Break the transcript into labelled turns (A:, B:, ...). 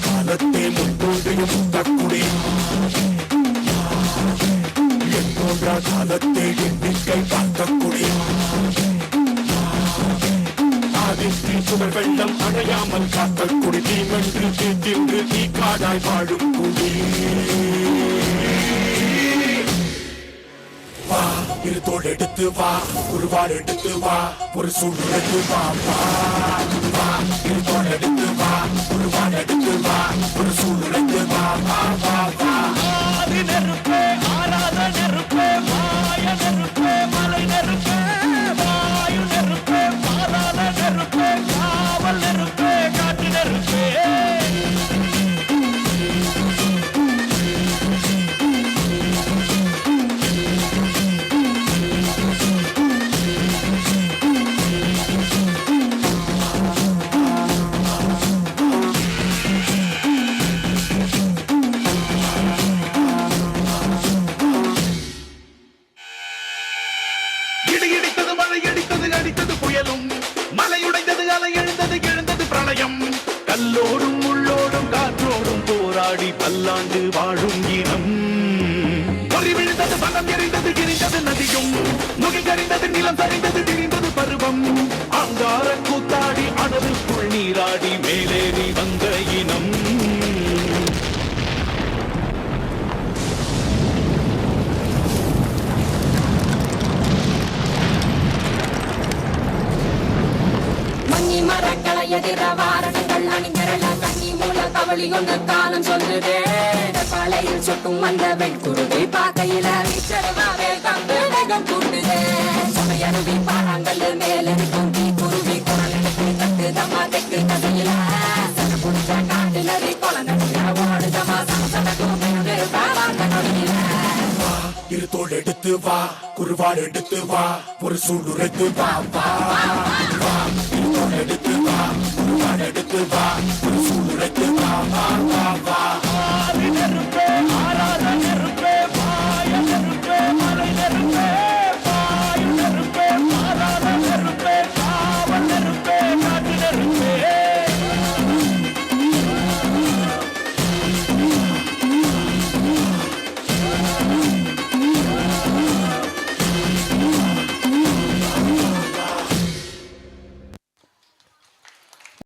A: காலத்தே முன்போன்றையும் தக்குடி எங்கோன்ற காலத்தே எண்ணிக்கை பார்த்தக்குடி ஆதித்தி சுவர் வெள்ளம் அடையாமல் காத்தக்குடி தீமென்று தீட்டின்று தீ காடாய் வாழும் குடி வா இருதோடு எடுத்து வா உருவாடு எடுத்து வா ஒரு சூழ்நிலைக்கு வா வா வா இருதோடு எடுத்து வா உருவாடு எடுத்து வா ஒரு சூழ்நிலைக்கு வா வா வா வா ஆதி நெருப்பே ஆராத நெருப்பே மாய நெருப்பே மலை நெருப்பே வாயு நெருப்பே பாதாள நெருப்பே காவல் நெருப்பே காற்று நெருப்பே கல்லோடும் முள்ளோடும் காற்றோடும் போராடி பல்லாண்டு வாழும் இனம் பொறி விழுந்தது பணம் எரிந்தது எரிந்தது நதியும் நுகை கறிந்தது நிலம் சரிந்தது திரிந்தது பருவம் அங்கார கூத்தாடி அடலுக்குள் நீராடி மேலேறி வந்த இனம்
B: மரக்களை எதிர வாரணங்கள் அணிஞரல கண்ணி மூல கவளி கொண்டு காலம் சொல்லுதே பழையில் சுட்டும் அந்த வெண்குருவை பார்க்கையில விச்சரவாவே கம்பு வேகம் கூட்டுதே சமையருவி பாறாங்கல் மேலிருக்கும் தீ குருவி குரல் எடுத்து கட்டுதமா தெற்கு கதையில சன புடிச்ச காட்டுலறி குழந்தை ஓடுதமா சமசடக்கும் நொடியில
A: இருதோடு எடுத்து வா குருவாடு எடுத்து வா ஒரு சூடுரைத்து வா வா வா இருதோடு எடுத்து வா